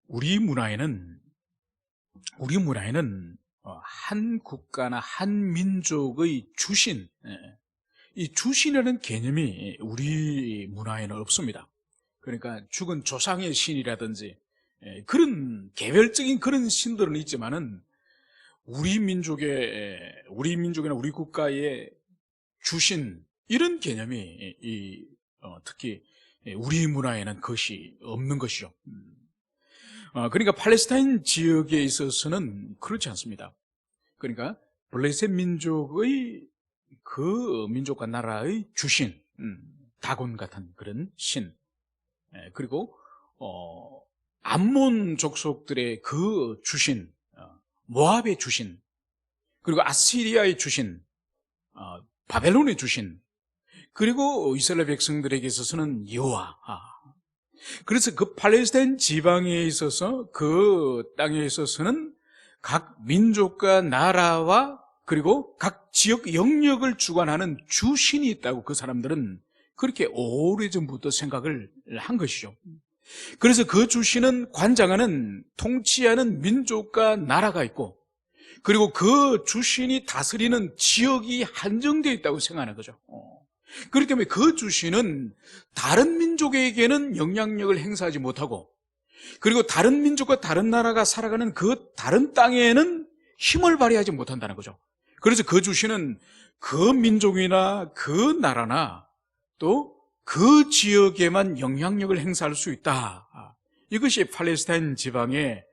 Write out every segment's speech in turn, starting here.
우리 문화에는 한 국가나 한 민족의 주신, 이 주신이라는 개념이 우리 문화에는 없습니다. 그러니까 죽은 조상의 신이라든지 그런 개별적인 그런 신들은 있지만은 우리민족이나 우리 국가의 주신 이런 개념이 특히 우리 문화에는 그것이 없는 것이죠. 그러니까 팔레스타인 지역에 있어서는 그렇지 않습니다. 그러니까 블레셋 민족의 그 민족과 나라의 주신, 다곤 같은 그런 신, 그리고 암몬 족속들의 그 주신, 모압의 주신, 그리고 아시리아의 주신, 바벨론의 주신, 그리고 이스라엘 백성들에게 있어서는 여호와. 그래서 그 팔레스타인 지방에 있어서 그 땅에 있어서는 각 민족과 나라와 그리고 각 지역 영역을 주관하는 주신이 있다고 그 사람들은 그렇게 오래전부터 생각을 한 것이죠. 그래서 그 주신은 관장하는, 통치하는 민족과 나라가 있고, 그리고 그 주신이 다스리는 지역이 한정되어 있다고 생각하는 거죠. 그렇기 때문에 그 주신은 다른 민족에게는 영향력을 행사하지 못하고, 그리고 다른 민족과 다른 나라가 살아가는 그 다른 땅에는 힘을 발휘하지 못한다는 거죠. 그래서 그 주신은 그 민족이나 그 나라나 또 그 지역에만 영향력을 행사할 수 있다. 이것이 팔레스타인 지방의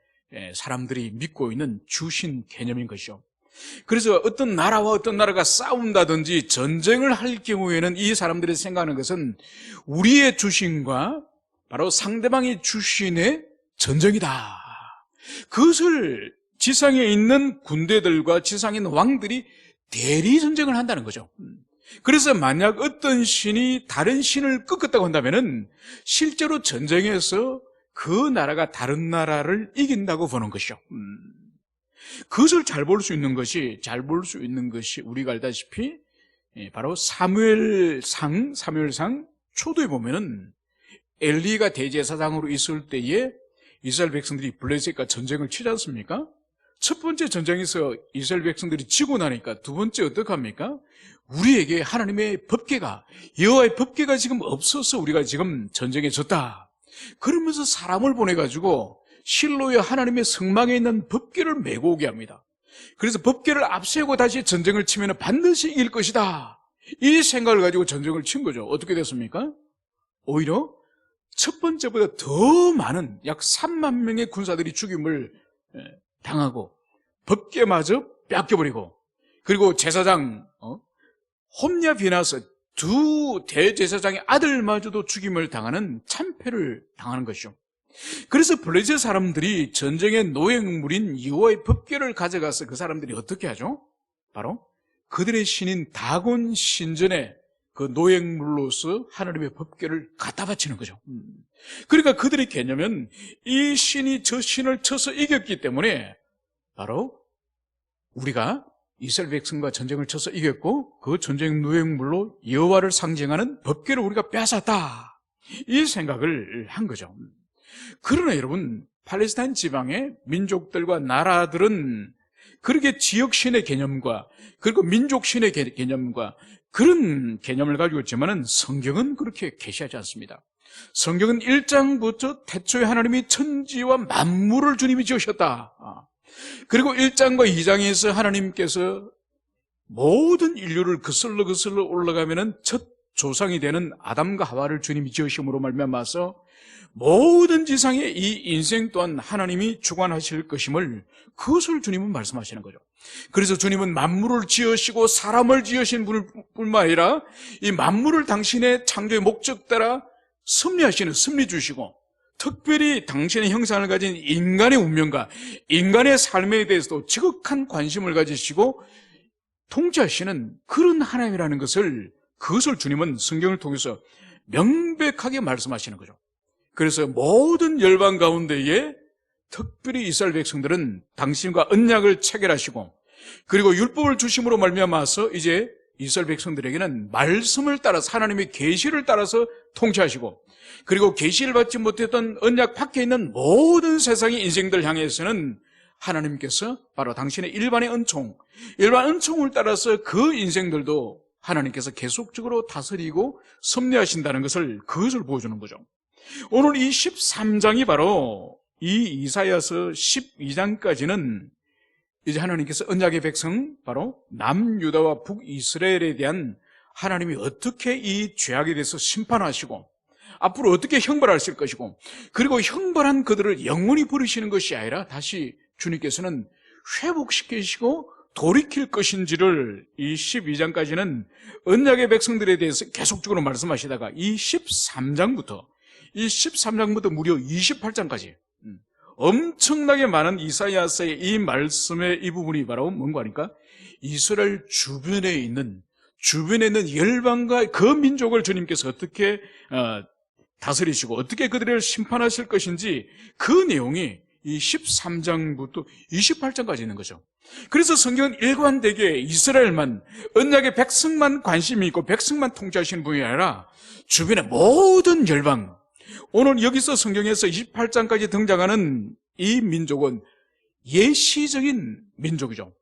사람들이 믿고 있는 주신 개념인 것이죠. 그래서 어떤 나라와 어떤 나라가 싸운다든지 전쟁을 할 경우에는 이 사람들이 생각하는 것은 우리의 주신과 바로 상대방의 주신의 전쟁이다. 그것을 지상에 있는 군대들과 지상에 있는 왕들이 대리 전쟁을 한다는 거죠. 그래서 만약 어떤 신이 다른 신을 꺾었다고 한다면은 실제로 전쟁에서 그 나라가 다른 나라를 이긴다고 보는 것이죠. 그것을 잘 볼 수 있는 것이 우리가 알다시피 바로 사무엘상 초도에 보면은 엘리가 대제사장으로 있을 때에 이스라엘 백성들이 블레셋과 전쟁을 치지 않습니까? 첫 번째 전쟁에서 이스라엘 백성들이 지고 나니까 두 번째 어떡합니까? 우리에게 하나님의 법궤가, 여호와의 법궤가 지금 없어서 우리가 지금 전쟁에 졌다. 그러면서 사람을 보내가지고 실로의 하나님의 성막에 있는 법궤를 메고 오게 합니다. 그래서 법궤를 앞세우고 다시 전쟁을 치면 반드시 이길 것이다. 이 생각을 가지고 전쟁을 친 거죠. 어떻게 됐습니까? 오히려 첫 번째보다 더 많은 약 3만 명의 군사들이 죽임을 당하고 법궤마저 뺏겨버리고, 그리고 제사장 홈냐 비나스 두 대제사장의 아들마저도 죽임을 당하는 참패를 당하는 것이죠. 그래서 블레셋 사람들이 전쟁의 노획물인 여호와의 법궤를 가져가서 그 사람들이 어떻게 하죠? 바로 그들의 신인 다곤 신전에 그 노획물로서 하나님의 법궤를 갖다 바치는 거죠. 그러니까 그들의 개념은 이 신이 저 신을 쳐서 이겼기 때문에 바로 우리가 이스라엘 백성과 전쟁을 쳐서 이겼고 그 전쟁 노획물로 여호와를 상징하는 법궤를 우리가 빼앗았다. 이 생각을 한 거죠. 그러나 여러분, 팔레스타인 지방의 민족들과 나라들은 그렇게 지역신의 개념과 그리고 민족신의 개념과 그런 개념을 가지고 있지만은 성경은 그렇게 계시하지 않습니다. 성경은 1장부터 태초에 하나님이 천지와 만물을 주님이 지으셨다. 그리고 1장과 2장에서 하나님께서 모든 인류를 거슬러 올라가면은 첫 조상이 되는 아담과 하와를 주님이 지으심으로 말미암아서 모든 지상의 이 인생 또한 하나님이 주관하실 것임을, 그것을 주님은 말씀하시는 거죠. 그래서 주님은 만물을 지으시고 사람을 지으신 분뿐만 아니라 이 만물을 당신의 창조의 목적 따라 섭리하시는, 섭리 주시고, 특별히 당신의 형상을 가진 인간의 운명과 인간의 삶에 대해서도 지극한 관심을 가지시고 통치하시는 그런 하나님이라는 것을, 그것을 주님은 성경을 통해서 명백하게 말씀하시는 거죠. 그래서 모든 열방 가운데에 특별히 이스라엘 백성들은 당신과 언약을 체결하시고, 그리고 율법을 주심으로 말미암아서 이제 이스라엘 백성들에게는 말씀을 따라서 하나님의 계시를 따라서 통치하시고, 그리고 계시를 받지 못했던 언약 밖에 있는 모든 세상의 인생들 향해서는 하나님께서 바로 당신의 일반 은총을 따라서 그 인생들도 하나님께서 계속적으로 다스리고 섭리하신다는 그것을 보여주는 거죠. 오늘 이 13장이 바로 이 이사야서 12장까지는 이제 하나님께서 언약의 백성, 바로 남유다와 북이스라엘에 대한 하나님이 어떻게 이 죄악에 대해서 심판하시고 앞으로 어떻게 형벌하실 것이고, 그리고 형벌한 그들을 영원히 버리시는 것이 아니라 다시 주님께서는 회복시키시고 돌이킬 것인지를 이 12장까지는 언약의 백성들에 대해서 계속적으로 말씀하시다가 이 13장부터 무려 28장까지 엄청나게 많은 이사야서의 이 말씀의 이 부분이 바로 뭔가 하니까 이스라엘 주변에 있는 열방과 그 민족을 주님께서 어떻게 다스리시고 어떻게 그들을 심판하실 것인지 그 내용이 이 13장부터 28장까지 있는 거죠. 그래서 성경은 일관되게 이스라엘만, 언약의 백성만 관심이 있고 백성만 통치하시는 분이 아니라 주변의 모든 열방, 오늘 여기서 성경에서 28장까지 등장하는 이 민족은 예시적인 민족이죠.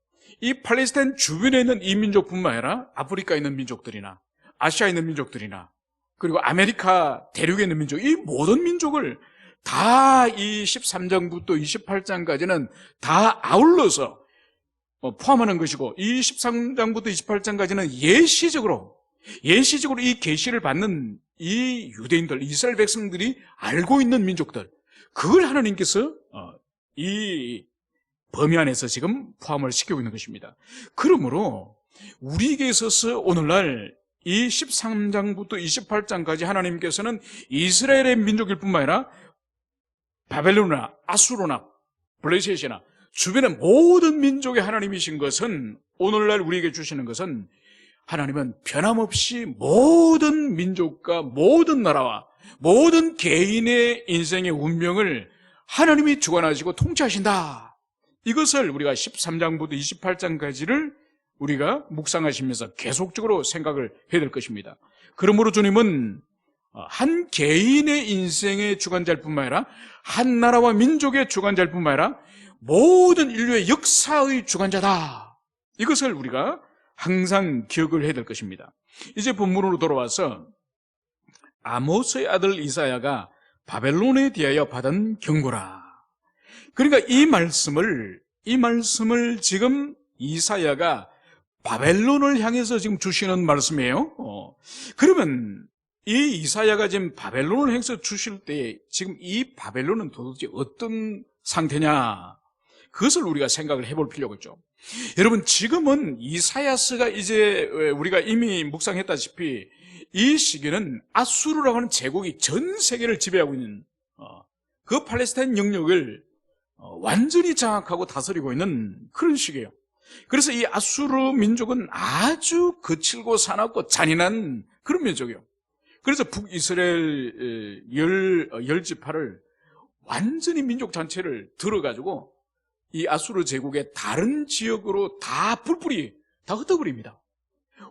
이 팔레스타인 주변에 있는 이 민족뿐만 아니라 아프리카에 있는 민족들이나 아시아에 있는 민족들이나 그리고 아메리카 대륙에 있는 민족, 이 모든 민족을 다 이 13장부터 28장까지는 다 아울러서 포함하는 것이고, 이 13장부터 28장까지는 예시적으로 이 계시를 받는 이 유대인들, 이스라엘 백성들이 알고 있는 민족들, 그걸 하나님께서 이 범위 안에서 지금 포함을 시키고 있는 것입니다. 그러므로 우리에게 있어서 오늘날 이 13장부터 28장까지 하나님께서는 이스라엘의 민족일 뿐만 아니라 바벨론이나 아수르나 블레셋이나 주변의 모든 민족의 하나님이신 것은, 오늘날 우리에게 주시는 것은, 하나님은 변함없이 모든 민족과 모든 나라와 모든 개인의 인생의 운명을 하나님이 주관하시고 통치하신다. 이것을 우리가 13장부터 28장까지를 우리가 묵상하시면서 계속적으로 생각을 해야 될 것입니다. 그러므로 주님은 한 개인의 인생의 주관자일 뿐만 아니라 한 나라와 민족의 주관자일 뿐만 아니라 모든 인류의 역사의 주관자다. 이것을 우리가 항상 기억을 해야 될 것입니다. 이제 본문으로 돌아와서 아모스의 아들 이사야가 바벨론에 대하여 받은 경고라. 그러니까 이 말씀을 지금 이사야가 바벨론을 향해서 지금 주시는 말씀이에요. 그러면 이 이사야가 지금 바벨론을 향해서 주실 때 지금 이 바벨론은 도대체 어떤 상태냐, 그것을 우리가 생각을 해볼 필요가 있죠. 여러분, 지금은 이사야서가 이제 우리가 이미 묵상했다시피 이 시기는 아수르라고 하는 제국이 전 세계를 지배하고 있는 그 팔레스타인 영역을 완전히 장악하고 다스리고 있는 그런 시기예요. 그래서 이 아수르 민족은 아주 거칠고 사납고 잔인한 그런 민족이에요. 그래서 북이스라엘 열 지파를 완전히 민족 전체를 들어가지고 이 아수르 제국의 다른 지역으로 다 뿔뿔이 다 흩어버립니다.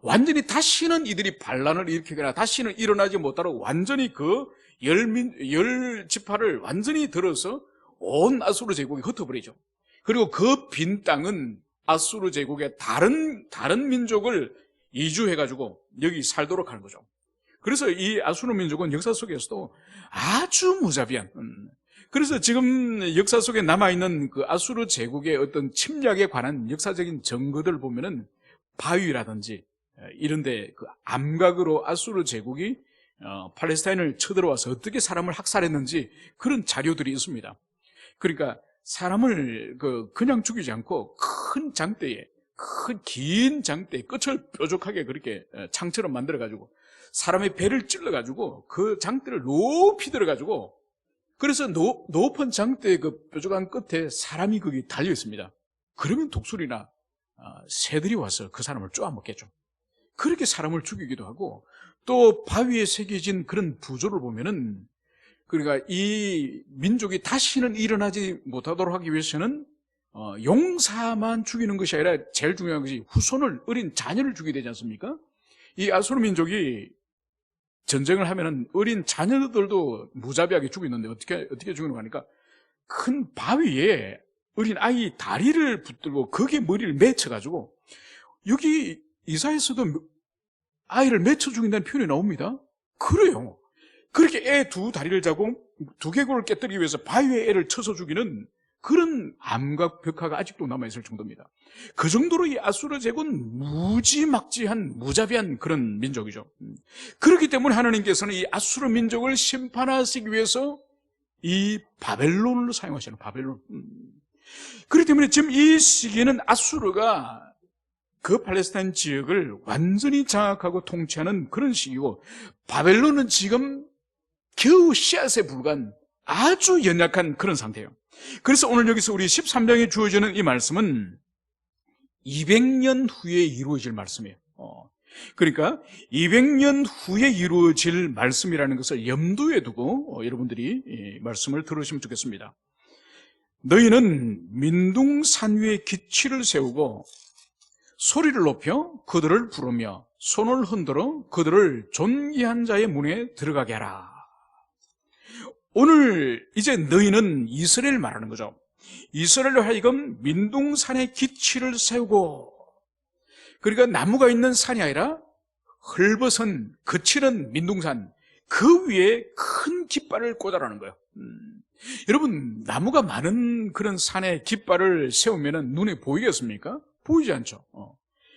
완전히 다시는 이들이 반란을 일으키거나 다시는 일어나지 못하도록 완전히 그 열 지파를 완전히 들어서 온 아수르 제국이 흩어버리죠. 그리고 그 빈 땅은 아수르 제국의 다른 민족을 이주해가지고 여기 살도록 하는 거죠. 그래서 이 아수르 민족은 역사 속에서도 아주 무자비한, 그래서 지금 역사 속에 남아있는 그 아수르 제국의 어떤 침략에 관한 역사적인 증거들을 보면은 바위라든지 이런데 그 암각으로 아수르 제국이 팔레스타인을 쳐들어와서 어떻게 사람을 학살했는지 그런 자료들이 있습니다. 그러니까 사람을 그냥 죽이지 않고 큰 장대에, 긴 장대에 끝을 뾰족하게 그렇게 창처럼 만들어가지고 사람의 배를 찔러가지고 그 장대를 높이 들어가지고, 그래서 높은 장대의 그 뾰족한 끝에 사람이 거기 달려 있습니다. 그러면 독수리나 새들이 와서 그 사람을 쪼아먹겠죠. 그렇게 사람을 죽이기도 하고, 또 바위에 새겨진 그런 부조를 보면은, 그러니까 이 민족이 다시는 일어나지 못하도록 하기 위해서는 용사만 죽이는 것이 아니라 제일 중요한 것이 후손을, 어린 자녀를 죽이게 되지 않습니까? 이 아수르 민족이 전쟁을 하면은 어린 자녀들도 무자비하게 죽이는데 어떻게 죽이는 거 하니까 큰 바위에 어린 아이 다리를 붙들고 거기에 머리를 맺혀가지고, 여기 이사야에서도 아이를 맺혀 죽인다는 표현이 나옵니다. 그래요. 그렇게 애 두 다리를 자고 두개골을 깨뜨리기 위해서 바위에 애를 쳐서 죽이는 그런 암과 벽화가 아직도 남아있을 정도입니다. 그 정도로 이 아수르 제국은 무지막지한, 무자비한 그런 민족이죠. 그렇기 때문에 하나님께서는 이 아수르 민족을 심판하시기 위해서 이 바벨론을 사용하시는, 바벨론. 그렇기 때문에 지금 이 시기에는 아수르가 그 팔레스타인 지역을 완전히 장악하고 통치하는 그런 시기고, 바벨론은 지금 겨우 씨앗에 불과한 아주 연약한 그런 상태예요. 그래서 오늘 여기서 우리 13장에 주어지는 이 말씀은 200년 후에 이루어질 말씀이에요. 그러니까 200년 후에 이루어질 말씀이라는 것을 염두에 두고 여러분들이 이 말씀을 들으시면 좋겠습니다. 너희는 민둥산 위에 기치를 세우고 소리를 높여 그들을 부르며 손을 흔들어 그들을 존귀한 자의 문에 들어가게 하라. 오늘 이제 너희는 이스라엘 말하는 거죠. 이스라엘로 하여금 민둥산에 기치를 세우고, 그러니까 나무가 있는 산이 아니라 헐벗은 거칠은 민둥산, 그 위에 큰 깃발을 꽂아라는 거예요. 여러분, 나무가 많은 그런 산에 깃발을 세우면 눈에 보이겠습니까? 보이지 않죠.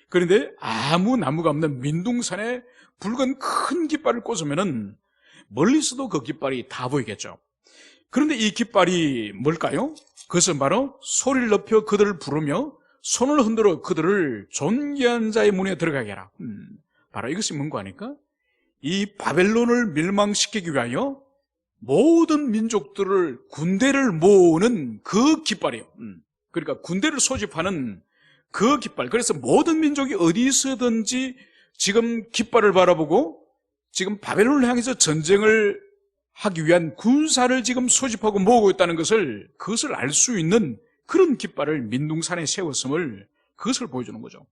그런데 아무 나무가 없는 민둥산에 붉은 큰 깃발을 꽂으면 멀리서도 그 깃발이 다 보이겠죠. 그런데 이 깃발이 뭘까요? 그것은 바로 소리를 높여 그들을 부르며 손을 흔들어 그들을 존귀한 자의 문에 들어가게 하라. 바로 이것이 뭔가 하니까 이 바벨론을 멸망시키기 위하여 모든 민족들을, 군대를 모으는 그 깃발이에요. 그러니까 군대를 소집하는 그 깃발. 그래서 모든 민족이 어디서든지 지금 깃발을 바라보고 지금 바벨론을 향해서 전쟁을 하기 위한 군사를 지금 소집하고 모으고 있다는 것을, 그것을 알 수 있는 그런 깃발을 민둥산에 세웠음을, 그것을 보여주는 거죠.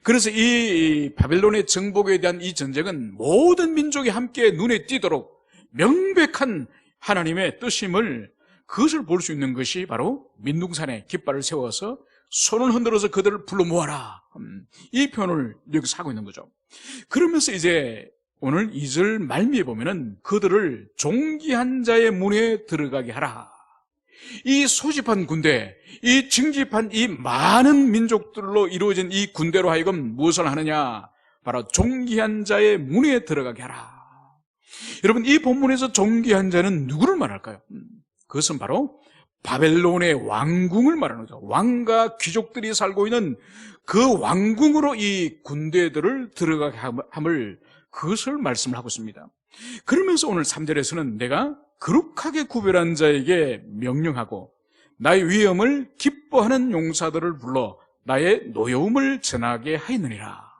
그래서 이 바벨론의 정복에 대한 이 전쟁은 모든 민족이 함께 눈에 띄도록 명백한 하나님의 뜻임을, 그것을 볼 수 있는 것이 바로 민둥산에 깃발을 세워서 손을 흔들어서 그들을 불러 모아라, 이 표현을 여기서 하고 있는 거죠. 그러면서 이제 오늘 2절 말미에 보면은 그들을 존귀한 자의 문에 들어가게 하라. 이 소집한 군대, 이 징집한 이 많은 민족들로 이루어진 이 군대로 하여금 무엇을 하느냐? 바로 존귀한 자의 문에 들어가게 하라. 여러분, 이 본문에서 존귀한 자는 누구를 말할까요? 그것은 바로 바벨론의 왕궁을 말하는 거죠. 왕과 귀족들이 살고 있는 그 왕궁으로 이 군대들을 들어가게 함을, 그것을 말씀을 하고 있습니다. 그러면서 오늘 3절에서는 내가 거룩하게 구별한 자에게 명령하고 나의 위엄을 기뻐하는 용사들을 불러 나의 노여움을 전하게 하였느니라.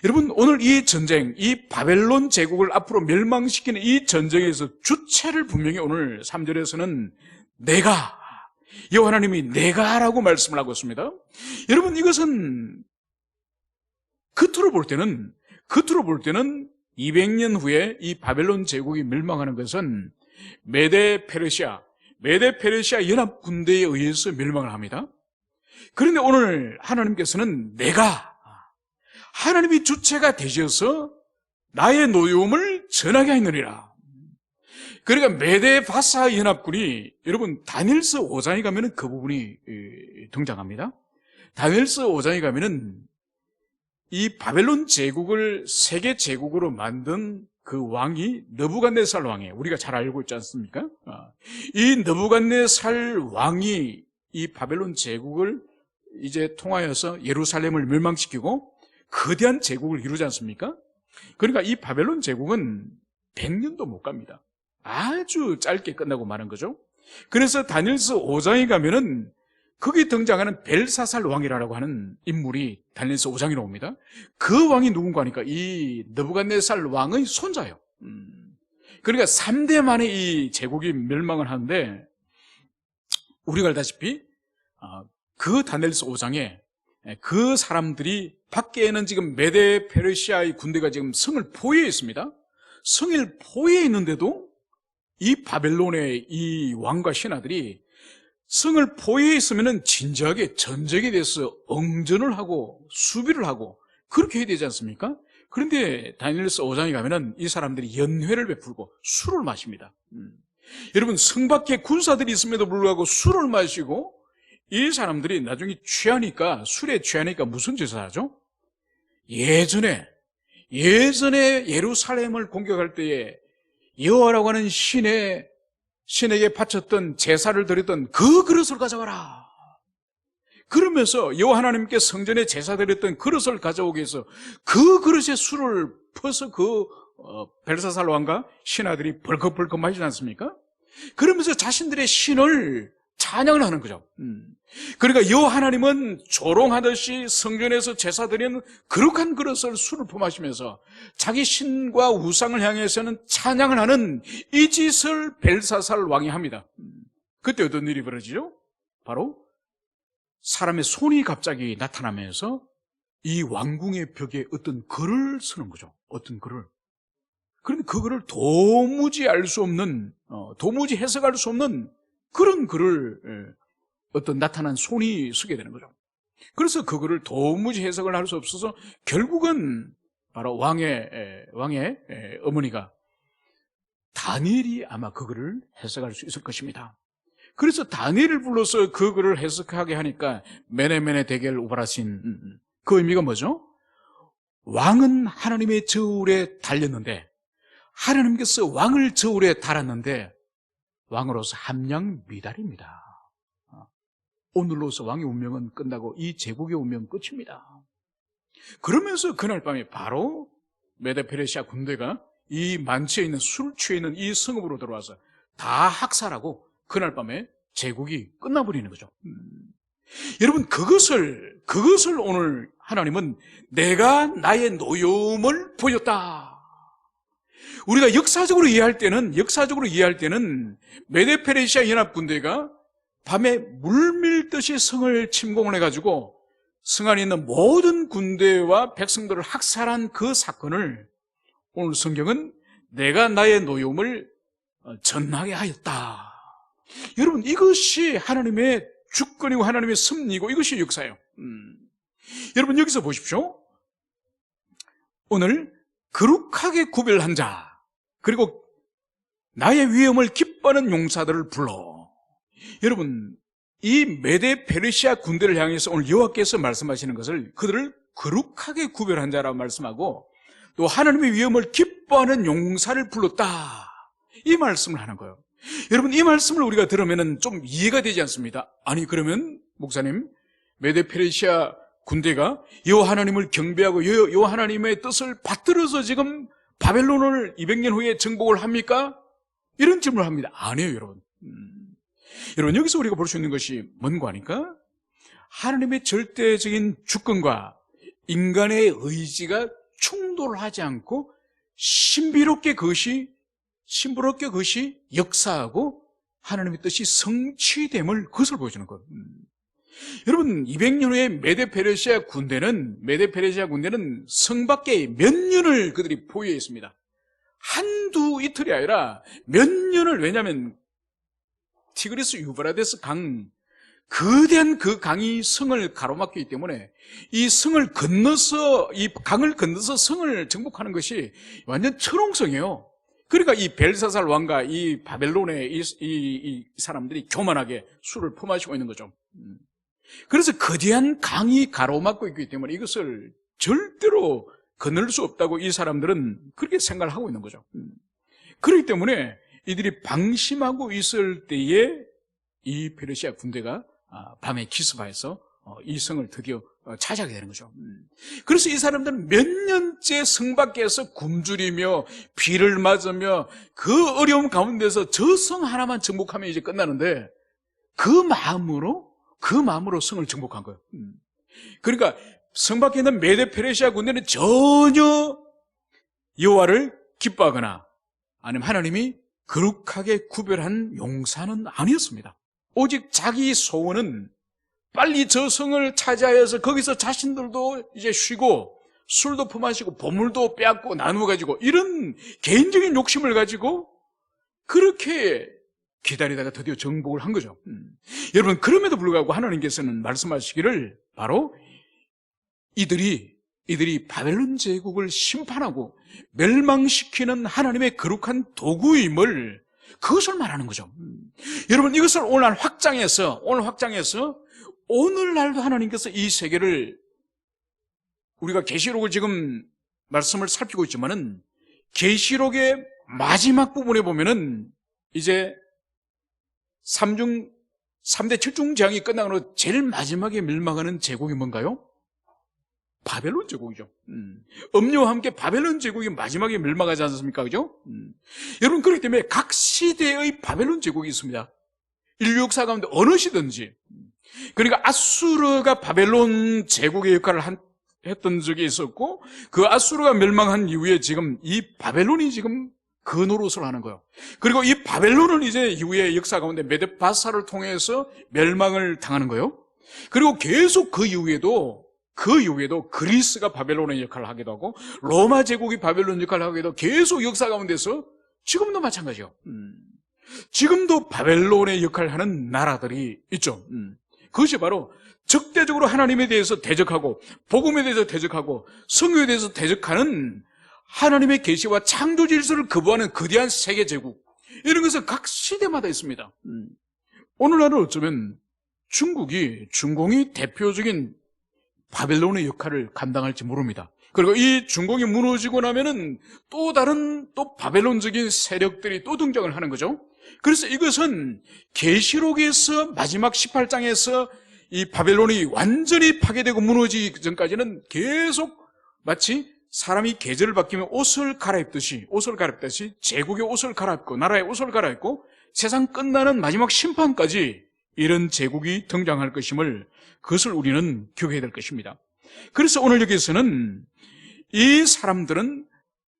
여러분, 오늘 이 전쟁, 이 바벨론 제국을 앞으로 멸망시키는 이 전쟁에서 주체를 분명히 오늘 3절에서는 내가, 여호와 하나님이 내가라고 말씀을 하고 있습니다. 여러분, 이것은 겉으로 볼 때는 200년 후에 이 바벨론 제국이 멸망하는 것은 메데 페르시아 연합 군대에 의해서 멸망을 합니다. 그런데 오늘 하나님께서는 내가, 하나님이 주체가 되셔서 나의 노여움을 전하게 하느니라. 그러니까 메데 바사 연합군이, 여러분 다니엘서 5장에 가면은 그 부분이 등장합니다. 다니엘서 5장에 가면은 이 바벨론 제국을 세계 제국으로 만든 그 왕이 느부갓네살 왕이에요. 우리가 잘 알고 있지 않습니까? 이 느부갓네살 왕이 이 바벨론 제국을 이제 통하여서 예루살렘을 멸망시키고 거대한 제국을 이루지 않습니까? 그러니까 이 바벨론 제국은 100년도 못 갑니다. 아주 짧게 끝나고 마는 거죠. 그래서 다니엘서 5장에 가면은 거기 등장하는 벨사살 왕이라고 하는 인물이 다니엘서 5장에 나옵니다. 그 왕이 누군가 하니까 이 느부갓네살 왕의 손자예요. 그러니까 3대 만에 이 제국이 멸망을 하는데, 우리가 알다시피 그 다니엘서 5장에 그 사람들이 밖에는 지금 메데 페르시아의 군대가 지금 성을 포위해 있습니다. 성을 포위해 있는데도 이 바벨론의 이 왕과 신하들이 성을 포위해 있으면은 진지하게 전쟁에 대해서 응전을 하고 수비를 하고 그렇게 해야 되지 않습니까? 그런데 다니엘서 5장에 가면은 이 사람들이 연회를 베풀고 술을 마십니다. 여러분, 성 밖에 군사들이 있음에도 불구하고 술을 마시고 이 사람들이 나중에 술에 취하니까 무슨 짓을 하죠? 예전에 예루살렘을 공격할 때에 여호와라고 하는 신에게 바쳤던 제사를 드렸던 그 그릇을 가져가라. 그러면서 여호와 하나님께 성전에 제사 드렸던 그릇을 가져오기 위해서 그 그릇에 술을 퍼서 벨사살 왕과 신하들이 벌컥벌컥 마시지 않습니까? 그러면서 자신들의 신을 찬양을 하는 거죠. 그러니까 여호와 하나님은 조롱하듯이 성전에서 제사 드리는 거룩한 그릇을 술을 퍼마시면서 자기 신과 우상을 향해서는 찬양을 하는 이 짓을 벨사살 왕이 합니다. 그때 어떤 일이 벌어지죠? 바로 사람의 손이 갑자기 나타나면서 이 왕궁의 벽에 어떤 글을 쓰는 거죠. 어떤 글을. 그런데 그 글을 도무지 알 수 없는, 도무지 해석할 수 없는 그런 글을 어떤 나타난 손이 쓰게 되는 거죠. 그래서 그 글을 도무지 해석을 할 수 없어서 결국은 바로 왕의 어머니가 다니엘이 아마 그 글을 해석할 수 있을 것입니다. 그래서 다니엘을 불러서 그 글을 해석하게 하니까 메네메네 데겔 우바라신, 그 의미가 뭐죠? 왕은 하나님의 저울에 달렸는데 하나님께서 왕을 저울에 달았는데 왕으로서 함량 미달입니다. 오늘로서 왕의 운명은 끝나고 이 제국의 운명은 끝입니다. 그러면서 그날 밤에 바로 메데페르시아 군대가 이 만취해 있는, 술 취해 있는 이 성읍으로 들어와서 다 학살하고 그날 밤에 제국이 끝나버리는 거죠. 여러분, 그것을 오늘 하나님은 내가 나의 노여움을 보였다. 우리가 역사적으로 이해할 때는 메데페르시아 연합군대가 밤에 물밀듯이 성을 침공을 해가지고 성 안에 있는 모든 군대와 백성들을 학살한 그 사건을 오늘 성경은 내가 나의 노여움을 전하게 하였다. 여러분, 이것이 하나님의 주권이고 하나님의 섭리고 이것이 역사예요. 여러분, 여기서 보십시오. 오늘 거룩하게 구별한 자, 그리고 나의 위엄을 기뻐하는 용사들을 불러. 여러분, 이 메데 페르시아 군대를 향해서 오늘 여호와께서 말씀하시는 것을 그들을 거룩하게 구별한 자라고 말씀하고 또 하나님의 위엄을 기뻐하는 용사를 불렀다. 이 말씀을 하는 거예요. 여러분, 이 말씀을 우리가 들으면 좀 이해가 되지 않습니다. 아니, 그러면 목사님, 메데 페르시아 군대가 여호와 하나님을 경배하고 여호와 하나님의 뜻을 받들어서 지금 바벨론을 200년 후에 정복을 합니까? 이런 질문을 합니다. 아니에요, 여러분. 여러분, 여기서 우리가 볼 수 있는 것이 뭔가 하니까 하나님의 절대적인 주권과 인간의 의지가 충돌하지 않고 신비롭게 그것이 역사하고 하나님의 뜻이 성취됨을 그것을 보여주는 거예요. 여러분, 200년 후에 메데 페르시아 군대는 성 밖에 몇 년을 그들이 보유해 있습니다. 한두 이틀이 아니라 몇 년을. 왜냐하면 티그리스 유브라데스 거대한 그 강이 성을 가로막기 때문에 이 강을 건너서 성을 정복하는 것이 완전 철옹성이에요. 그러니까 이 벨사살 왕과 이 바벨론의 이 사람들이 교만하게 술을 퍼마시고 있는 거죠. 그래서 거대한 강이 가로막고 있기 때문에 이것을 절대로 건널 수 없다고 이 사람들은 그렇게 생각을 하고 있는 거죠. 그렇기 때문에 이들이 방심하고 있을 때에 이 페르시아 군대가 밤에 기습하여서 이 성을 드디어 차지하게 되는 거죠. 그래서 이 사람들은 몇 년째 성 밖에서 굶주리며 비를 맞으며 그 어려움 가운데서 저 성 하나만 정복하면 이제 끝나는데 그 마음으로 성을 정복한 거예요. 그러니까 성 밖에 있는 메데 페르시아 군대는 전혀 여호와를 기뻐하거나 아니면 하나님이 거룩하게 구별한 용사는 아니었습니다. 오직 자기 소원은 빨리 저 성을 차지하여서 거기서 자신들도 이제 쉬고 술도 퍼마시고 보물도 빼앗고 나누어 가지고 이런 개인적인 욕심을 가지고 그렇게 기다리다가 드디어 정복을 한 거죠. 여러분, 그럼에도 불구하고 하나님께서는 말씀하시기를 바로 이들이 바벨론 제국을 심판하고 멸망시키는 하나님의 거룩한 도구임을 그것을 말하는 거죠. 여러분, 이것을 오늘 확장해서 오늘날도 하나님께서 이 세계를, 우리가 계시록을 지금 말씀을 살피고 있지만은 계시록의 마지막 부분에 보면은 이제 3대 7중 재앙이 끝나고 제일 마지막에 멸망하는 제국이 뭔가요? 바벨론 제국이죠. 음료와 함께 바벨론 제국이 마지막에 멸망하지 않습니까? 그죠? 여러분, 그렇기 때문에 각 시대의 바벨론 제국이 있습니다. 인류 역사 가운데 어느 시든지. 그러니까 아수르가 바벨론 제국의 역할을 했던 적이 있었고, 그 아수르가 멸망한 이후에 지금 이 바벨론이 지금 그 노릇을 하는 거예요. 그리고 이 바벨론은 이제 이후에 역사 가운데 메데바사를 통해서 멸망을 당하는 거예요. 그리고 계속 그 이후에도 그리스가 바벨론의 역할을 하기도 하고 로마 제국이 바벨론 역할을 하기도 하고 계속 역사 가운데서 지금도 마찬가지요. 지금도 바벨론의 역할을 하는 나라들이 있죠. 그것이 바로 적대적으로 하나님에 대해서 대적하고 복음에 대해서 대적하고 성경에 대해서 대적하는 하나님의 계시와 창조 질서를 거부하는 거대한 세계 제국, 이런 것은 각 시대마다 있습니다. 오늘날은 어쩌면 중공이 대표적인 바벨론의 역할을 감당할지 모릅니다. 그리고 이 중공이 무너지고 나면은 또 다른 바벨론적인 세력들이 또 등장을 하는 거죠. 그래서 이것은 계시록에서 마지막 18장에서 이 바벨론이 완전히 파괴되고 무너지기 전까지는 계속 마치 사람이 계절을 바뀌면 옷을 갈아입듯이 제국의 옷을 갈아입고 나라의 옷을 갈아입고 세상 끝나는 마지막 심판까지 이런 제국이 등장할 것임을, 그것을 우리는 기억해야 될 것입니다. 그래서 오늘 여기서는 이 사람들은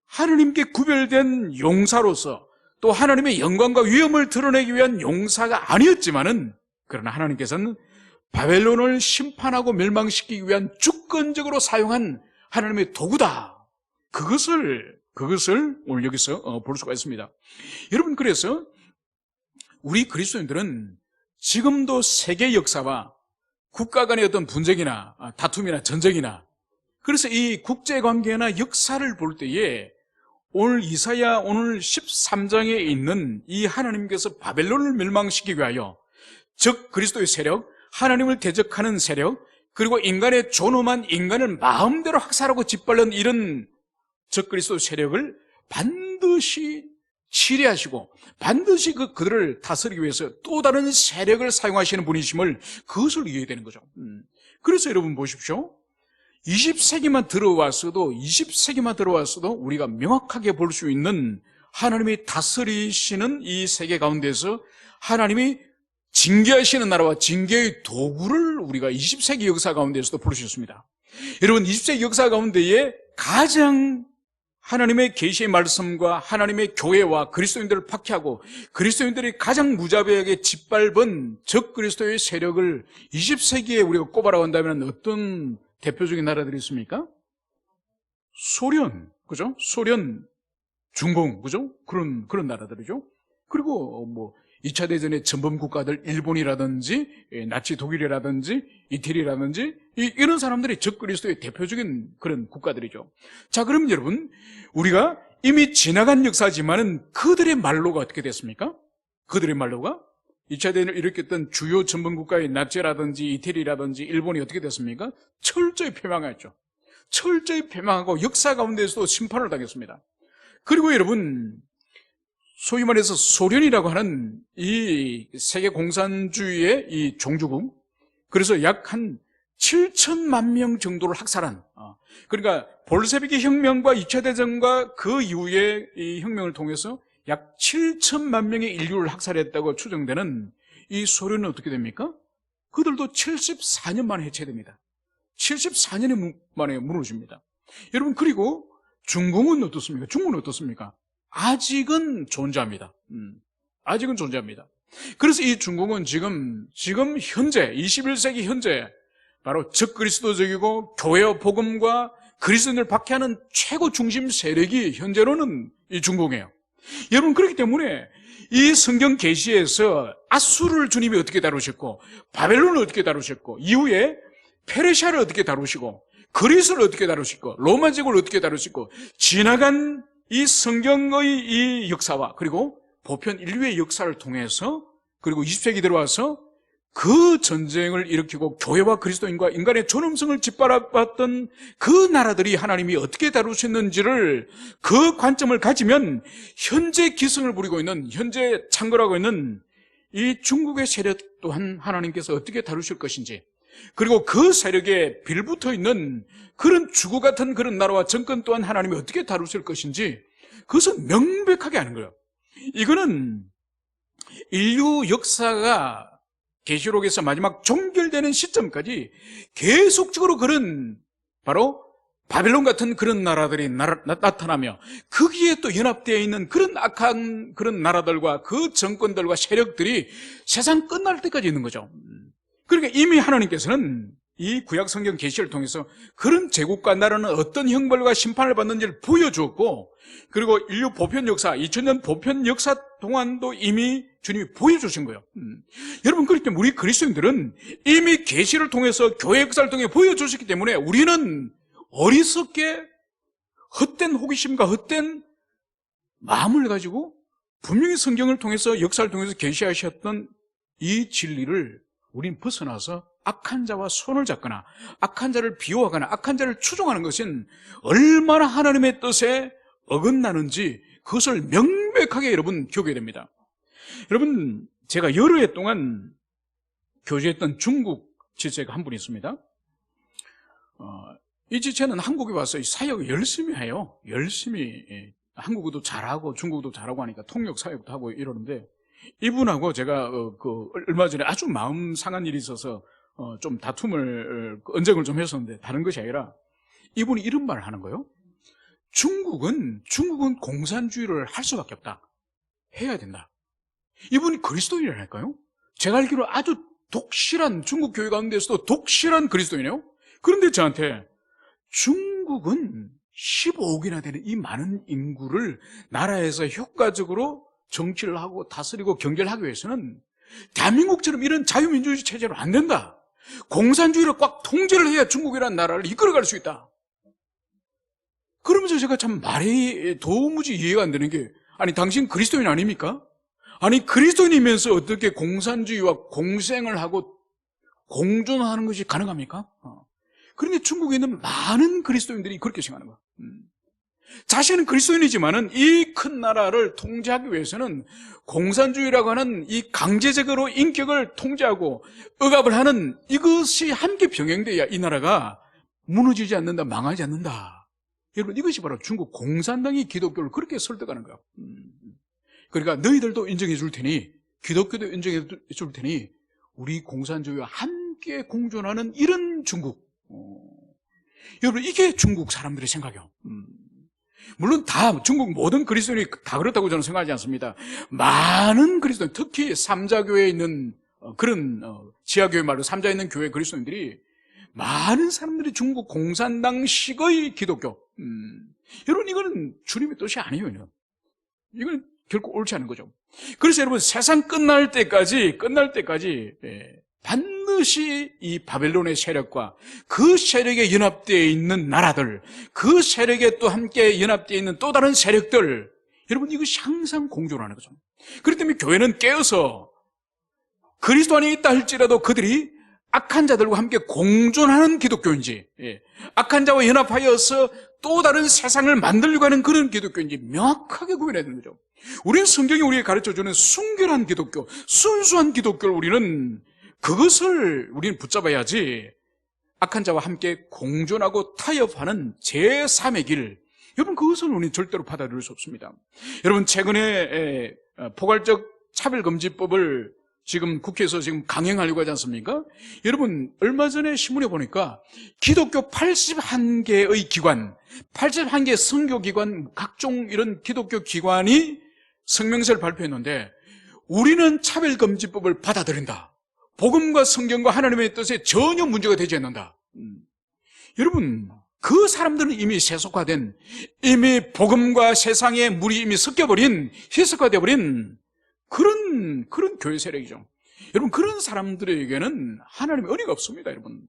하나님께 구별된 용사로서 또 하나님의 영광과 위엄을 드러내기 위한 용사가 아니었지만은, 그러나 하나님께서는 바벨론을 심판하고 멸망시키기 위한 주권적으로 사용한 하나님의 도구다. 그것을 오늘 여기서 볼 수가 있습니다. 여러분, 그래서 우리 그리스도인들은 지금도 세계 역사와 국가 간의 어떤 분쟁이나 다툼이나 전쟁이나, 그래서 이 국제관계나 역사를 볼 때에 오늘 이사야 오늘 13장에 있는 이 하나님께서 바벨론을 멸망시키기 위하여 적 그리스도의 세력, 하나님을 대적하는 세력, 그리고 인간의 존엄한 인간을 마음대로 학살하고 짓밟는 이런 적그리스도 세력을 반드시 치리하시고 반드시 그들을 다스리기 위해서 또 다른 세력을 사용하시는 분이심을, 그것을 이해해야 되는 거죠. 그래서 여러분 보십시오. 20세기만 들어왔어도 우리가 명확하게 볼 수 있는 하나님이 다스리시는 이 세계 가운데서 하나님이 징계하시는 나라와 징계의 도구를 우리가 20세기 역사 가운데서도 볼 수 있습니다. 여러분, 20세기 역사 가운데에 가장 하나님의 계시의 말씀과 하나님의 교회와 그리스도인들을 박해하고 그리스도인들이 가장 무자비하게 짓밟은 적 그리스도의 세력을 20세기에 우리가 꼽아라고 한다면 어떤 대표적인 나라들이 있습니까? 소련, 그죠? 소련, 중공, 그죠? 그런 나라들이죠. 그리고 2차 대전의 전범 국가들, 일본이라든지 나치 독일이라든지 이태리라든지 이런 사람들이 적그리스도의 대표적인 그런 국가들이죠. 자, 그럼 여러분, 우리가 이미 지나간 역사지만은 그들의 말로가 어떻게 됐습니까? 그들의 말로가 2차 대전을 일으켰던 주요 전범 국가의 나치라든지 이태리라든지 일본이 어떻게 됐습니까? 철저히 패망했죠. 철저히 패망하고 역사 가운데서도 심판을 당했습니다. 그리고 여러분, 소위 말해서 소련이라고 하는 이 세계 공산주의의 이 종주국, 그래서 약 한 7천만 명 정도를 학살한, 그러니까 볼셰비키 혁명과 2차 대전과 그 이후에 이 혁명을 통해서 약 7천만 명의 인류를 학살했다고 추정되는 이 소련은 어떻게 됩니까? 그들도 74년 만에 해체됩니다. 74년 만에 무너집니다. 여러분, 그리고 중공은 어떻습니까? 중국은 어떻습니까? 아직은 존재합니다. 아직은 존재합니다. 그래서 이 중국은 지금 현재 21세기 현재 바로 적그리스도적이고 교회와 복음과 그리스도인을 박해하는 최고 중심 세력이 현재로는 이 중국이에요. 여러분, 그렇기 때문에 이 성경 계시에서 아수르를 주님이 어떻게 다루셨고, 바벨론을 어떻게 다루셨고, 이후에 페르시아를 어떻게 다루시고, 그리스를 어떻게 다루시고, 로마 제국을 어떻게 다루시고, 지나간 이 성경의 이 역사와 그리고 보편 인류의 역사를 통해서, 그리고 20세기 들어와서 그 전쟁을 일으키고 교회와 그리스도인과 인간의 존엄성을 짓밟았던 그 나라들이 하나님이 어떻게 다루셨는지를, 그 관점을 가지면 현재 기승을 부리고 있는, 현재 창궐하고 있는 이 중국의 세력 또한 하나님께서 어떻게 다루실 것인지, 그리고 그 세력에 빌붙어 있는 그런 주고 같은 그런 나라와 정권 또한 하나님이 어떻게 다루실 것인지, 그것은 명백하게 아는 거예요. 이거는 인류 역사가 계시록에서 마지막 종결되는 시점까지 계속적으로 그런 바로 바벨론 같은 그런 나라들이 나타나며, 거기에 또 연합되어 있는 그런 악한 그런 나라들과 그 정권들과 세력들이 세상 끝날 때까지 있는 거죠. 그러니까 이미 하나님께서는 이 구약 성경 계시를 통해서 그런 제국과 나라는 어떤 형벌과 심판을 받는지를 보여주었고, 그리고 인류 보편 역사, 2000년 보편 역사 동안도 이미 주님이 보여주신 거예요. 여러분, 그렇기 때문에 우리 그리스도인들은 이미 계시를 통해서 교회 역사를 통해 보여주셨기 때문에 우리는 어리석게 헛된 호기심과 헛된 마음을 가지고 분명히 성경을 통해서, 역사를 통해서 계시하셨던 이 진리를 우린 벗어나서 악한 자와 손을 잡거나 악한 자를 비호하거나 악한 자를 추종하는 것은 얼마나 하나님의 뜻에 어긋나는지 그것을 명백하게 여러분 겪게 됩니다. 여러분, 제가 여러 해 동안 교제했던 중국 지체가 한 분 있습니다. 이 지체는 한국에 와서 사역을 열심히 해요. 열심히. 한국어도 잘하고 중국어도 잘하고 하니까 통역 사역도 하고 이러는데, 이분하고 제가 얼마 전에 아주 마음 상한 일이 있어서 좀 다툼을, 언쟁을 좀 했었는데, 다른 것이 아니라 이분이 이런 말을 하는 거예요. 중국은 공산주의를 할 수밖에 없다. 해야 된다. 이분이 그리스도인이라니까요. 제가 알기로 아주 독실한, 중국 교회 가운데서도 독실한 그리스도인이에요. 그런데 저한테 중국은 15억이나 되는 이 많은 인구를 나라에서 효과적으로 정치를 하고 다스리고 경제를 하기 위해서는 대한민국처럼 이런 자유민주주의 체제로 안 된다. 공산주의를 꽉 통제를 해야 중국이라는 나라를 이끌어갈 수 있다. 그러면서 제가 참 말이 도무지 이해가 안 되는 게, 아니, 당신 그리스도인 아닙니까? 아니, 그리스도인이면서 어떻게 공산주의와 공생을 하고 공존하는 것이 가능합니까? 그런데 중국에 있는 많은 그리스도인들이 그렇게 생각하는 거야. 자신은 그리스도인이지만은 이 큰 나라를 통제하기 위해서는 공산주의라고 하는 이 강제적으로 인격을 통제하고 억압을 하는 이것이 함께 병행돼야 이 나라가 무너지지 않는다, 망하지 않는다. 여러분, 이것이 바로 중국 공산당이 기독교를 그렇게 설득하는 거야. 그러니까 너희들도 인정해 줄 테니, 기독교도 인정해 줄 테니 우리 공산주의와 함께 공존하는 이런 중국. 여러분, 이게 중국 사람들의 생각이에요. 물론 다 중국 모든 그리스도인이 다 그렇다고 저는 생각하지 않습니다. 많은 그리스도인, 특히 삼자교회에 있는 그런 지하교회 말로 삼자에 있는 교회 그리스도인들이, 많은 사람들이 중국 공산당식의 기독교. 여러분, 이거는 주님의 뜻이 아니에요. 이건 결코 옳지 않은 거죠. 그래서 여러분, 세상 끝날 때까지 반드시 이 바벨론의 세력과 그 세력에 연합되어 있는 나라들, 그 세력에 또 함께 연합되어 있는 또 다른 세력들, 여러분, 이것이 항상 공존하는 거죠. 그렇기 때문에 교회는 깨어서 그리스도 안에 있다 할지라도 그들이 악한 자들과 함께 공존하는 기독교인지, 악한 자와 연합하여서 또 다른 세상을 만들려고 하는 그런 기독교인지 명확하게 구별해야 되는 거죠. 우리는 성경이 우리에게 가르쳐주는 순결한 기독교, 순수한 기독교를 그것을 우리는 붙잡아야지, 악한 자와 함께 공존하고 타협하는 제3의 길, 여러분, 그것을 우리는 절대로 받아들일 수 없습니다. 여러분, 최근에 포괄적 차별금지법을 지금 국회에서 지금 강행하려고 하지 않습니까? 여러분, 얼마 전에 신문에 보니까 기독교 81개의 기관, 81개 선교기관, 각종 이런 기독교 기관이 성명서를 발표했는데, 우리는 차별금지법을 받아들인다. 복음과 성경과 하나님의 뜻에 전혀 문제가 되지 않는다. 여러분, 그 사람들은 이미 세속화된, 이미 복음과 세상의 물이 이미 섞여버린, 희석화되어버린 그런 교회 세력이죠. 여러분, 그런 사람들에게는 하나님의 은혜가 없습니다, 여러분.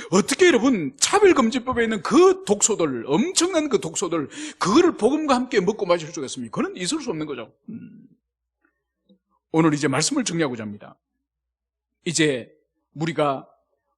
어떻게 여러분, 차별금지법에 있는 그 독소들, 엄청난 그 독소들, 그거를 복음과 함께 먹고 마실 수가 있습니까? 그건 있을 수 없는 거죠. 오늘 이제 말씀을 정리하고자 합니다. 이제 우리가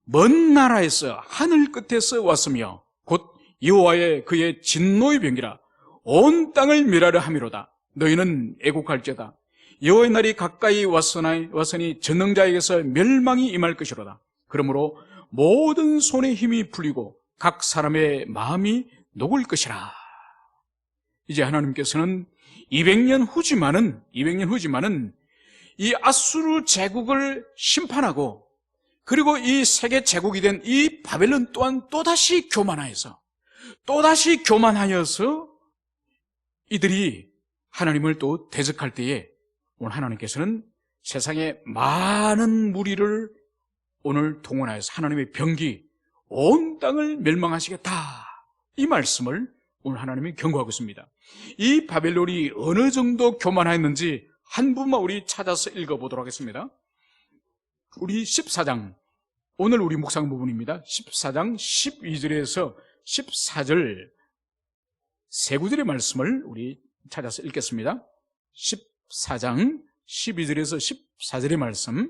먼 나라에서 하늘 끝에서 왔으며 곧 여호와의 그의 진노의 병기라 온 땅을 멸하려 함이로다. 너희는 애곡할지어다. 여호와의 날이 가까이 왔으니 전능자에게서 멸망이 임할 것이로다. 그러므로 모든 손의 힘이 풀리고 각 사람의 마음이 녹을 것이라. 이제 하나님께서는 200년 후지만은 이 아수르 제국을 심판하고, 그리고 이 세계 제국이 된 이 바벨론 또한 또다시 교만하여서 이들이 하나님을 또 대적할 때에 오늘 하나님께서는 세상의 많은 무리를 오늘 동원하여서 하나님의 병기 온 땅을 멸망하시겠다, 이 말씀을 오늘 하나님이 경고하고 있습니다. 이 바벨론이 어느 정도 교만하였는지 한 부분만 우리 찾아서 읽어보도록 하겠습니다. 우리 14장, 오늘 우리 묵상 부분입니다. 14장 12절에서 14절 세 구절의 말씀을 우리 찾아서 읽겠습니다. 14장 12절에서 14절의 말씀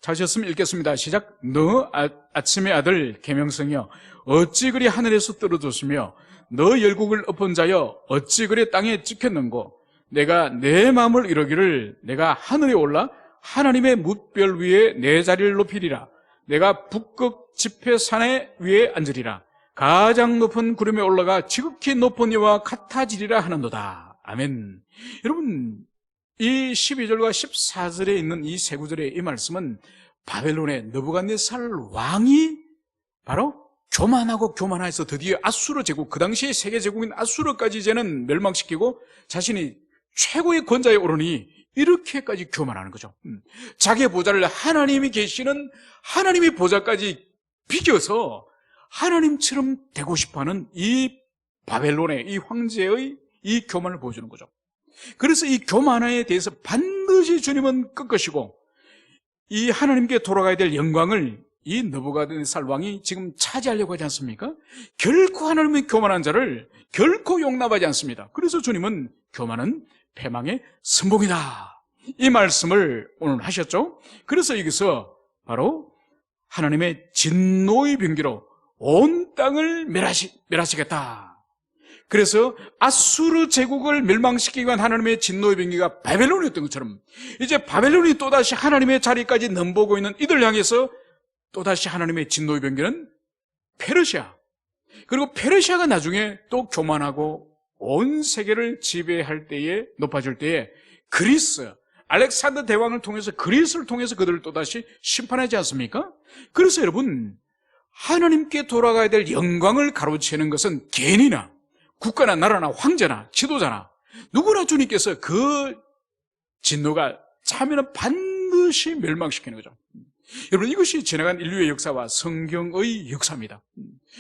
찾으셨으면 읽겠습니다. 시작. 너 아침의 아들 계명성이여 어찌 그리 하늘에서 떨어졌으며 너 열국을 엎은 자여 어찌 그리 땅에 찍혔는고 내가 내 마음을 이루기를 내가 하늘에 올라 하나님의 뭇별 위에 내 자리를 높이리라. 내가 북극 지폐산에 위에 앉으리라. 가장 높은 구름에 올라가 지극히 높은 이와 같아지리라 하는도다. 아멘. 여러분, 이 12절과 14절에 있는 이 세 구절의 이 말씀은 바벨론의 느부갓네살 왕이 바로 교만해서 드디어 아수르 제국, 그 당시의 세계 제국인 아수르까지 이제는 멸망시키고 자신이 최고의 권자에 오르니 이렇게까지 교만하는 거죠. 자기의 보좌를 하나님이 계시는 하나님의 보좌까지 비겨서 하나님처럼 되고 싶어하는 이 바벨론의 이 황제의 이 교만을 보여주는 거죠. 그래서 이 교만에 대해서 반드시 주님은 꺾으시고 이 하나님께 돌아가야 될 영광을 이 느부갓네살 왕이 지금 차지하려고 하지 않습니까? 결코 하나님의 교만한 자를 결코 용납하지 않습니다. 그래서 주님은 교만은 패망의 선봉이다, 이 말씀을 오늘 하셨죠. 그래서 여기서 바로 하나님의 진노의 병기로 온 땅을 멸하시겠다. 그래서 아수르 제국을 멸망시키기 위한 하나님의 진노의 병기가 바벨론이었던 것처럼 이제 바벨론이 또다시 하나님의 자리까지 넘보고 있는 이들 향해서 또다시 하나님의 진노의 병기는 페르시아, 그리고 페르시아가 나중에 또 교만하고 온 세계를 지배할 때에, 높아질 때에 그리스, 알렉산더 대왕을 통해서, 그리스를 통해서 그들을 또다시 심판하지 않습니까? 그래서 여러분, 하나님께 돌아가야 될 영광을 가로채는 것은 개인이나 국가나 나라나 황제나 지도자나 누구나 주님께서 그 진노가 차면은 반드시 멸망시키는 거죠. 여러분, 이것이 지나간 인류의 역사와 성경의 역사입니다.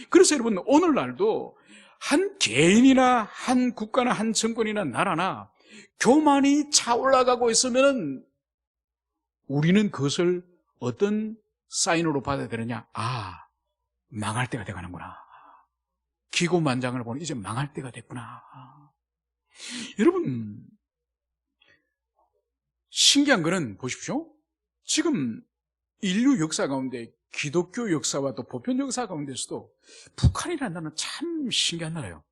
그래서 여러분, 오늘날도 한 개인이나 한 국가나 한 정권이나 나라나 교만이 차올라가고 있으면 우리는 그것을 어떤 사인으로 받아야 되느냐? 아, 망할 때가 돼가는구나. 기고만장을 보니 이제 망할 때가 됐구나. 여러분, 신기한 거는 보십시오. 지금 인류 역사 가운데 기독교 역사와 또 보편 역사 가운데서도 북한이라는 나라는 참 신기한 나라예요.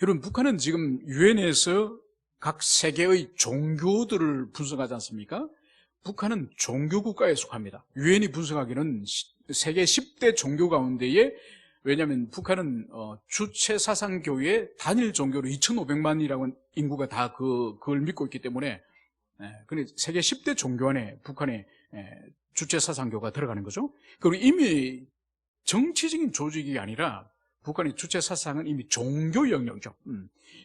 여러분, 북한은 지금 유엔에서 각 세계의 종교들을 분석하지 않습니까? 북한은 종교 국가에 속합니다. 유엔이 분석하기는 세계 10대 종교 가운데에, 왜냐하면 북한은 주체사상교회 단일 종교로 2,500만이라고 인구가 다 그걸 믿고 있기 때문에, 근데 세계 10대 종교 안에 북한의 주체사상교가 들어가는 거죠. 그리고 이미 정치적인 조직이 아니라 북한의 주체사상은 이미 종교 영역이죠.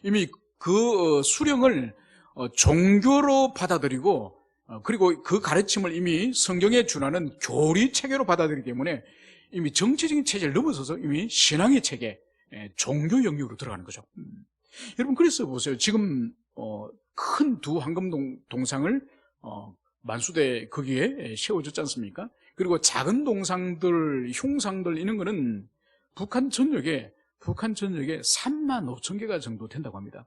이미 그 수령을 종교로 받아들이고 그리고 그 가르침을 이미 성경에 준하는 교리 체계로 받아들이기 때문에 이미 정치적인 체제를 넘어서서 이미 신앙의 체계, 종교 영역으로 들어가는 거죠. 여러분 그래서 보세요. 지금 큰 두 황금 동상을 만수대 거기에 세워졌지 않습니까? 그리고 작은 동상들, 흉상들 이런 거는 북한 전역에 3만 5천 개가 정도 된다고 합니다.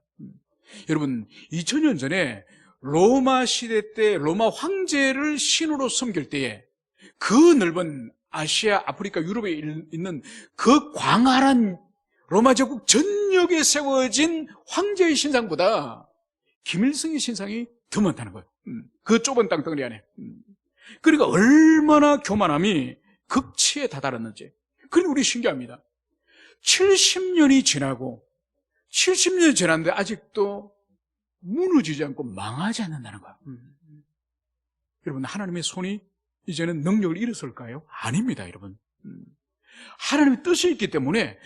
여러분 2000년 전에 로마 시대 때 로마 황제를 신으로 섬길 때에 그 넓은 아시아, 아프리카, 유럽에 있는 그 광활한 로마 제국 전역에 세워진 황제의 신상보다 김일성의 신상이 더 많다는 거예요. 그 좁은 땅덩어리 안에. 그러니까 얼마나 교만함이 극치에 다다랐는지. 그러니까 우리 신기합니다. 70년이 지나고 70년이 지났는데 아직도 무너지지 않고 망하지 않는다는 거예요. 여러분 하나님의 손이 이제는 능력을 잃었을까요? 아닙니다, 여러분. 하나님의 뜻이 있기 때문에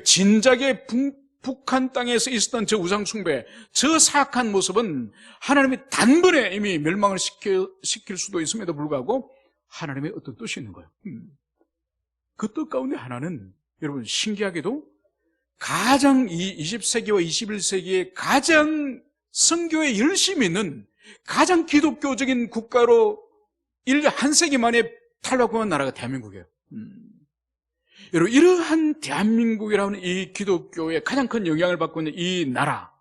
진작에 북한 땅에서 있었던 저 우상 숭배, 저 사악한 모습은 하나님이 단번에 이미 멸망을 시킬 수도 있음에도 불구하고 하나님의 어떤 뜻이 있는 거예요. 그 뜻 가운데 하나는 여러분 신기하게도 가장 20세기와 21세기에 가장 선교에 열심히 있는 가장 기독교적인 국가로 인류 한 세기 만에 탈바꿈한 나라가 대한민국이에요. 여러분 이러한 대한민국이라는 이 기독교에 가장 큰 영향을 받고 있는 이 나라,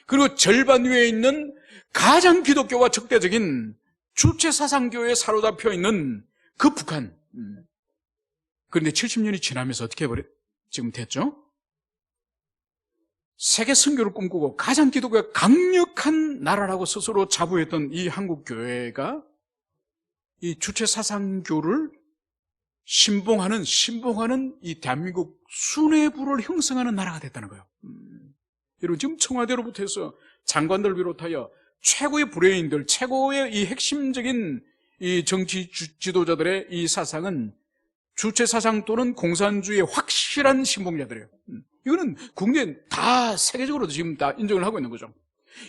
그리고 절반 위에 있는 가장 기독교와 적대적인 주체사상교에 사로잡혀 있는 그 북한. 그런데 70년이 지나면서 어떻게 지금 됐죠? 세계 선교를 꿈꾸고 가장 기독교가 강력한 나라라고 스스로 자부했던 이 한국교회가 이 주체사상교를 신봉하는 이 대한민국 수뇌부를 형성하는 나라가 됐다는 거예요. 여러분 지금 청와대로부터 해서 장관들 비롯하여 최고의 브레인들, 최고의 이 핵심적인 이 정치 지도자들의 이 사상은 주체사상 또는 공산주의의 확실한 신봉자들이에요. 이거는 국내 다 세계적으로도 지금 다 인정을 하고 있는 거죠.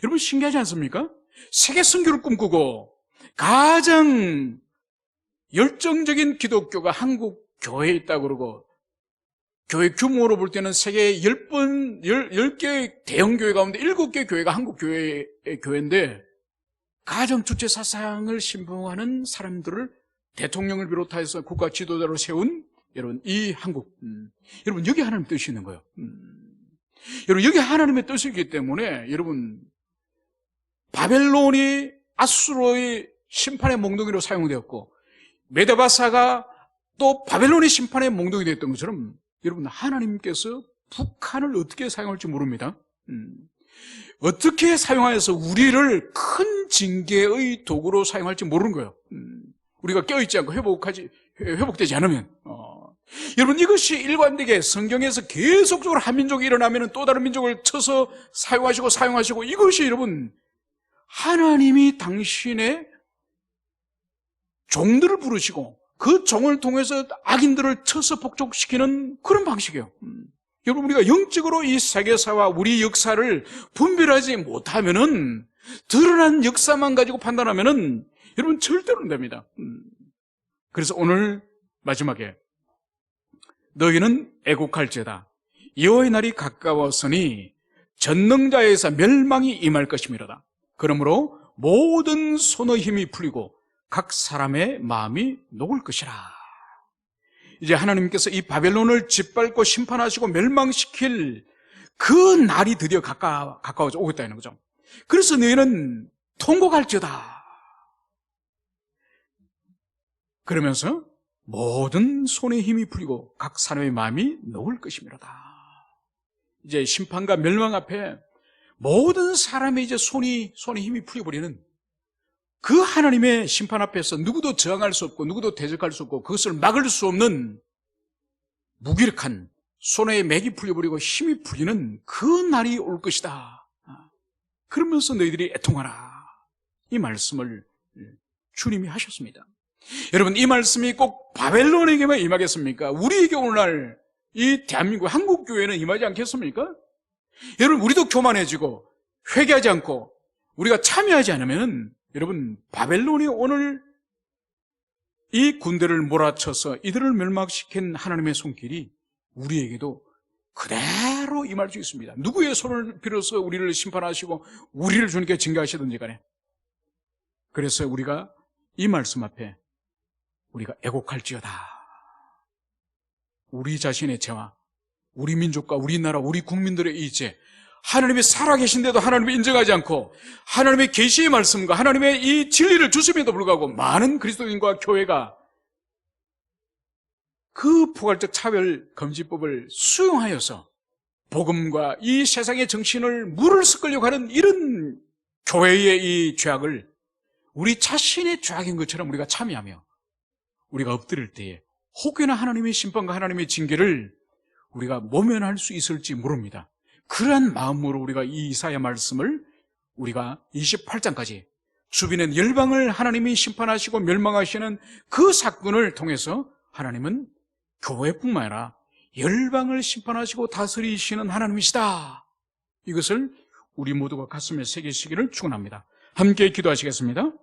여러분 신기하지 않습니까? 세계 선교를 꿈꾸고 가장 열정적인 기독교가 한국 교회에 있다고 그러고, 교회 규모로 볼 때는 세계 10개 대형 교회 가운데 7개 교회가 한국 교회인데, 가장 주체 사상을 신봉하는 사람들을 대통령을 비롯해서 국가 지도자로 세운 여러분 이 한국, 여러분 여기 하나님의 뜻이 있는 거예요. 여러분 여기 하나님의 뜻이기 때문에 여러분 바벨론이 아수르의 심판의 몽둥이로 사용되었고 메데바사가 또 바벨론의 심판의 몽둥이 됐던 것처럼 여러분 하나님께서 북한을 어떻게 사용할지 모릅니다. 어떻게 사용하여서 우리를 큰 징계의 도구로 사용할지 모르는 거예요. 우리가 깨어있지 않고 회복되지 않으면. 여러분 이것이 일관되게 성경에서 계속적으로 한 민족이 일어나면 또 다른 민족을 쳐서 사용하시고 이것이 여러분 하나님이 당신의 종들을 부르시고 그 종을 통해서 악인들을 쳐서 복종시키는 그런 방식이에요. 여러분 우리가 영적으로 이 세계사와 우리 역사를 분별하지 못하면은 드러난 역사만 가지고 판단하면은 여러분 절대로 안 됩니다. 그래서 오늘 마지막에 너희는 애곡할지어다 여호와의 날이 가까웠으니 전능자에서 멸망이 임할 것이미로다. 그러므로 모든 손의 힘이 풀리고 각 사람의 마음이 녹을 것이라. 이제 하나님께서 이 바벨론을 짓밟고 심판하시고 멸망시킬 그 날이 드디어 가까워져 오고 있다는 거죠. 그래서 너희는 통곡할지어다. 그러면서 모든 손의 힘이 풀리고 각 사람의 마음이 녹을 것이미로다. 이제 심판과 멸망 앞에 모든 사람의 이제 손의 힘이 풀려버리는 그 하나님의 심판 앞에서 누구도 저항할 수 없고 누구도 대적할 수 없고 그것을 막을 수 없는 무기력한 손에 맥이 풀려버리고 힘이 풀리는 그 날이 올 것이다. 그러면서 너희들이 애통하라. 이 말씀을 주님이 하셨습니다. 여러분 이 말씀이 꼭 바벨론에게만 임하겠습니까? 우리에게 오늘날 이 대한민국 한국교회는 임하지 않겠습니까? 여러분 우리도 교만해지고 회개하지 않고 우리가 참여하지 않으면 여러분, 바벨론이 오늘 이 군대를 몰아쳐서 이들을 멸망시킨 하나님의 손길이 우리에게도 그대로 임할 수 있습니다. 누구의 손을 빌어서 우리를 심판하시고 우리를 주님께 징계하시든지 간에. 그래서 우리가 이 말씀 앞에 우리가 애곡할지어다. 우리 자신의 죄와 우리 민족과 우리나라 우리 국민들의 이 죄, 하나님이 살아계신데도 하나님을 인정하지 않고 하나님의 계시의 말씀과 하나님의 이 진리를 주심에도 불구하고 많은 그리스도인과 교회가 그 포괄적 차별금지법을 수용하여서 복음과 이 세상의 정신을 물을 섞으려고 하는 이런 교회의 이 죄악을 우리 자신의 죄악인 것처럼 우리가 참여하며 우리가 엎드릴 때에 혹여나 하나님의 심판과 하나님의 징계를 우리가 모면할 수 있을지 모릅니다. 그러한 마음으로 우리가 이 이사야 말씀을 우리가 28장까지 주변의 열방을 하나님이 심판하시고 멸망하시는 그 사건을 통해서 하나님은 교회뿐만 아니라 열방을 심판하시고 다스리시는 하나님이시다. 이것을 우리 모두가 가슴에 새기시기를 축원합니다. 함께 기도하시겠습니다.